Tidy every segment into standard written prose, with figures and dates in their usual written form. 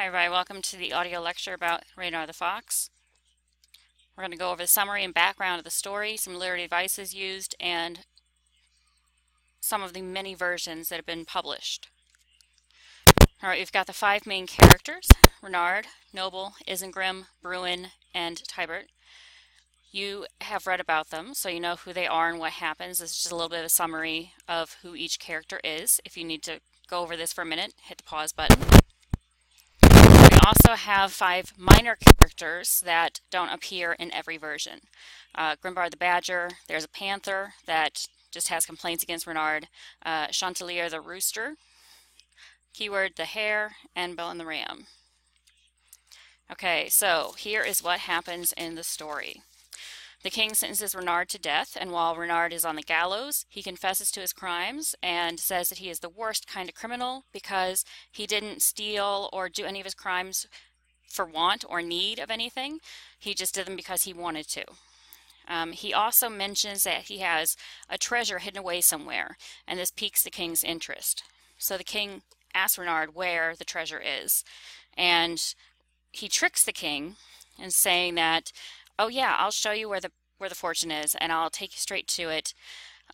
Hi everybody, welcome to the audio lecture about Reynard the Fox. We're going to go over the summary and background of the story, some literary devices used, and some of the many versions that have been published. Alright, we've got the five main characters, Reynard, Noble, Isengrim, Bruin, and Tybert. You have read about them, so you know who they are and what happens. This is just a little bit of a summary of who each character is. If you need to go over this for a minute, hit the pause button. We also have five minor characters that don't appear in every version. Grimbard the Badger, there's a Panther that just has complaints against Reynard, Chanticleer the Rooster, Keyword the Hare, and Bellin the Ram. Okay, so here is what happens in the story. The king sentences Reynard to death, and while Reynard is on the gallows, he confesses to his crimes and says that he is the worst kind of criminal because he didn't steal or do any of his crimes for want or need of anything. He just did them because he wanted to. He also mentions that he has a treasure hidden away somewhere, and this piques the king's interest. So the king asks Reynard where the treasure is, and he tricks the king in saying that, oh yeah, I'll show you where the fortune is, and I'll take you straight to it.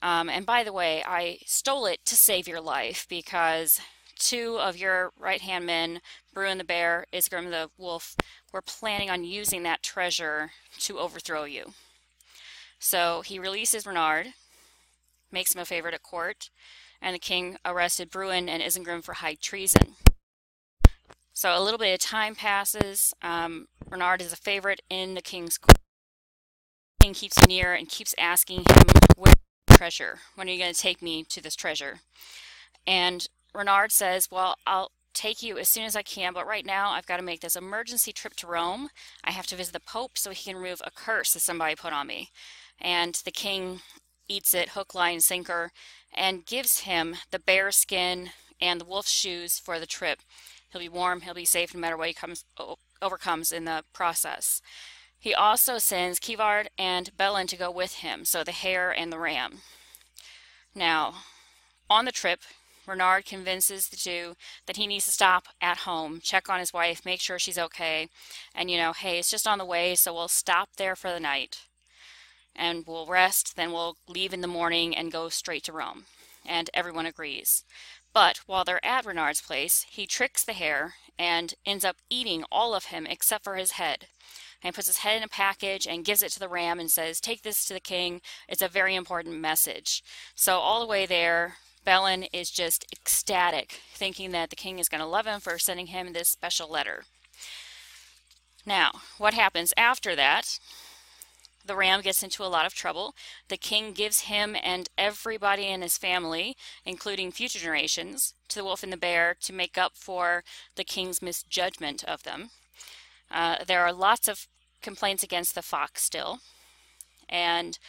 And by the way, I stole it to save your life because two of your right-hand men, Bruin the Bear, Isengrim the Wolf, were planning on using that treasure to overthrow you. So he releases Reynard, makes him a favorite at court, and the king arrested Bruin and Isengrim for high treason. So a little bit of time passes. Reynard is a favorite in the king's court. The king keeps near and keeps asking him, where's the treasure? When are you going to take me to this treasure? And Reynard says, well, I'll take you as soon as I can, but right now I've got to make this emergency trip to Rome. I have to visit the Pope so he can remove a curse that somebody put on me. And the king eats it hook, line, and sinker, and gives him the bear skin and the wolf's shoes for the trip. He'll be warm, he'll be safe no matter what he overcomes in the process. He also sends Keyward and Bellin to go with him, so the hare and the ram. Now, on the trip, Reynard convinces the two that he needs to stop at home, check on his wife, make sure she's okay, and hey, it's just on the way, so we'll stop there for the night. And we'll rest, then we'll leave in the morning and go straight to Rome. And everyone agrees. But while they're at Reynard's place, he tricks the hare and ends up eating all of him except for his head. And puts his head in a package and gives it to the ram and says, take this to the king. It's a very important message. So all the way there, Bellin is just ecstatic, thinking that the king is going to love him for sending him this special letter. Now, what happens after that? The ram gets into a lot of trouble. The king gives him and everybody in his family, including future generations, to the wolf and the bear to make up for the king's misjudgment of them. There are lots of complaints against the fox still, and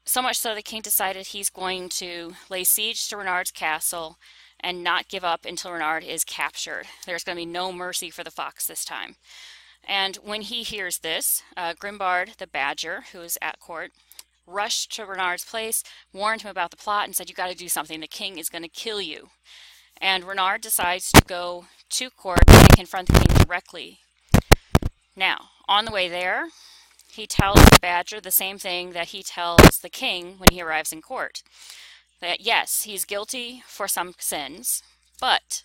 so much so the king decided he's going to lay siege to Reynard's castle and not give up until Reynard is captured. There's going to be no mercy for the fox this time. And when he hears this, Grimbard the Badger, who is at court, rushed to Reynard's place, warned him about the plot, and said, you got to do something. The king is going to kill you. And Reynard decides to go to court and confront the king directly. Now, on the way there, he tells the Badger the same thing that he tells the king when he arrives in court. That yes, he's guilty for some sins, but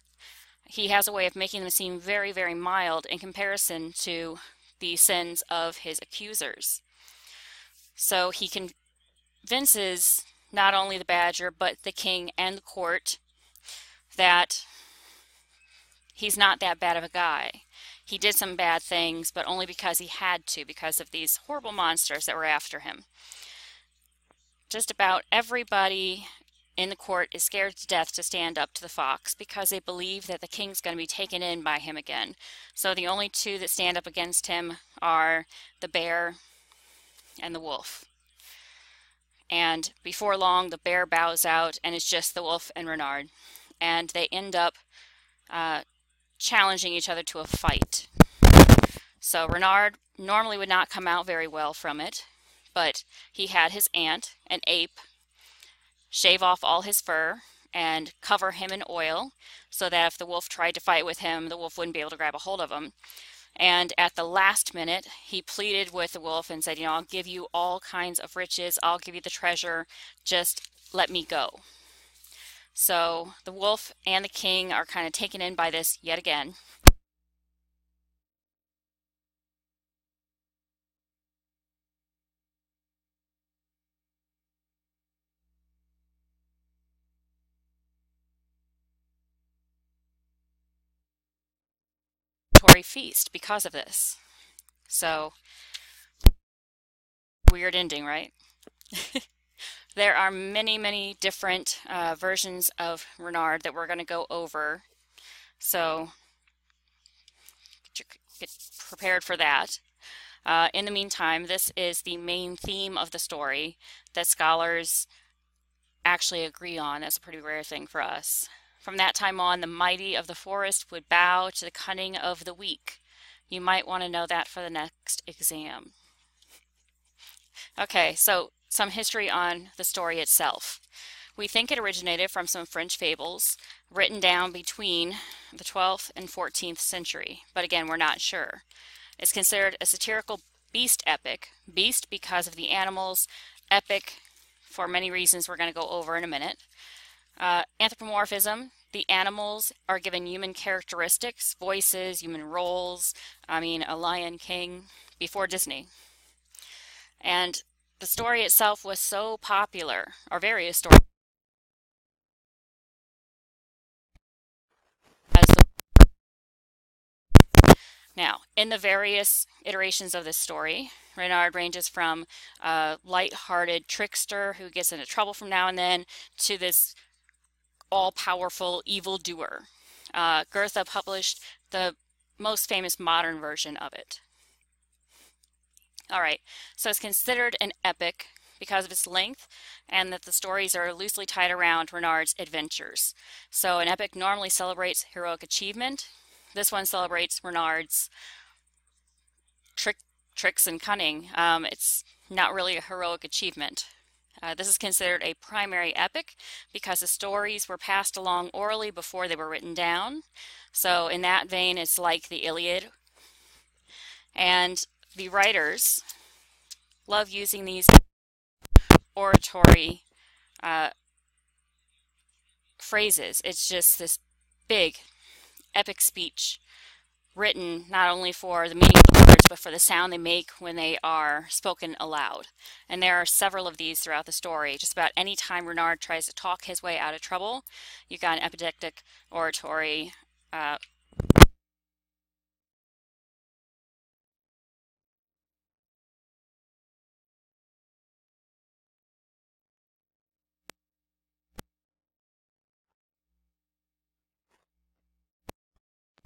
he has a way of making them seem very, very mild in comparison to the sins of his accusers. So he convinces not only the Badger, but the king and the court that he's not that bad of a guy. He did some bad things, but only because he had to, because of these horrible monsters that were after him. Just about everybody in the court is scared to death to stand up to the fox because they believe that the king's going to be taken in by him again. So the only two that stand up against him are the bear and the wolf. And before long, the bear bows out, and it's just the wolf and Reynard. And they end up challenging each other to a fight. So Reynard normally would not come out very well from it, but he had his aunt, an ape, shave off all his fur and cover him in oil so that if the wolf tried to fight with him, the wolf wouldn't be able to grab a hold of him. And at the last minute, he pleaded with the wolf and said, I'll give you all kinds of riches. I'll give you the treasure. Just let me go. So the wolf and the king are kind of taken in by this yet again. Feast because of this. So, weird ending, right? There are many, many different versions of Reynard that we're going to go over. So, get prepared for that. In the meantime, this is the main theme of the story that scholars actually agree on. That's a pretty rare thing for us. From that time on, the mighty of the forest would bow to the cunning of the weak. You might want to know that for the next exam. Okay, so some history on the story itself. We think it originated from some French fables written down between the 12th and 14th century, but again, we're not sure. It's considered a satirical beast epic. Beast because of the animals, epic for many reasons we're going to go over in a minute. Anthropomorphism, the animals are given human characteristics, voices, human roles. A Lion King before Disney. And the story itself was so popular, or various stories. Now, in the various iterations of this story, Reynard ranges from a light-hearted trickster who gets into trouble from now and then to this all-powerful evildoer. Goethe published the most famous modern version of it. Alright, so it's considered an epic because of its length and that the stories are loosely tied around Reynard's adventures. So an epic normally celebrates heroic achievement. This one celebrates Reynard's tricks and cunning. It's not really a heroic achievement. This is considered a primary epic because the stories were passed along orally before they were written down. So in that vein, it's like the Iliad. And the writers love using these oratory phrases. It's just this big, epic speech written not only for the meaning of the words, but for the sound they make when they are spoken aloud. And there are several of these throughout the story. Just about any time Reynard tries to talk his way out of trouble, you've got an epidictic oratory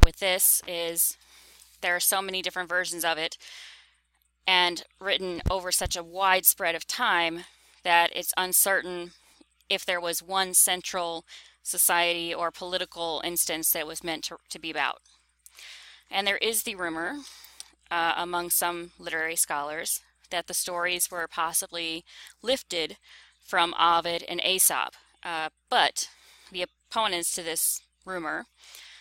with this is there are so many different versions of it and written over such a wide spread of time that it's uncertain if there was one central society or political instance that it was meant to be about. And there is the rumor among some literary scholars that the stories were possibly lifted from Ovid and Aesop, but the opponents to this rumor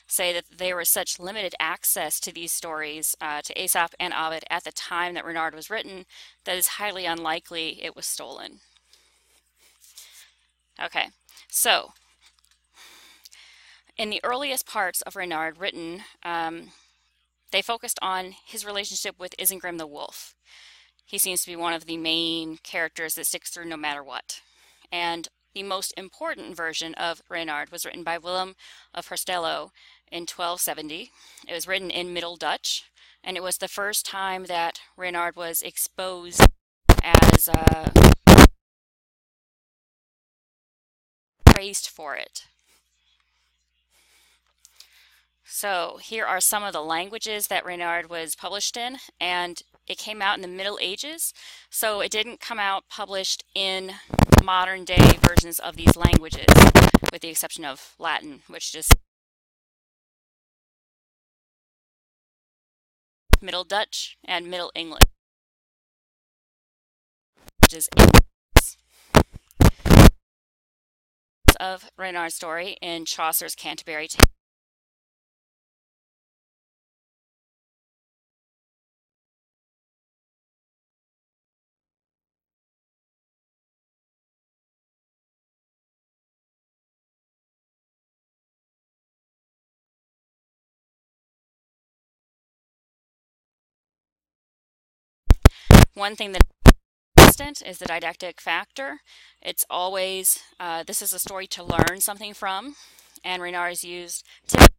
say that there was such limited access to these stories, to Aesop and Ovid at the time that Reynard was written, that it's highly unlikely it was stolen. Okay, so in the earliest parts of Reynard written, they focused on his relationship with Isengrim the wolf. He seems to be one of the main characters that sticks through no matter what. And the most important version of Reynard was written by Willem of Herstelo in 1270. It was written in Middle Dutch, and it was the first time that Reynard was exposed as praised for it. So here are some of the languages that Reynard was published in, and it came out in the Middle Ages, so it didn't come out published in modern day versions of these languages, with the exception of Latin, which just Middle Dutch and Middle English, which is English. of Reynard's story in Chaucer's Canterbury Tales. One thing that constant is the didactic factor. It's always, this is a story to learn something from, and Reynard is used typically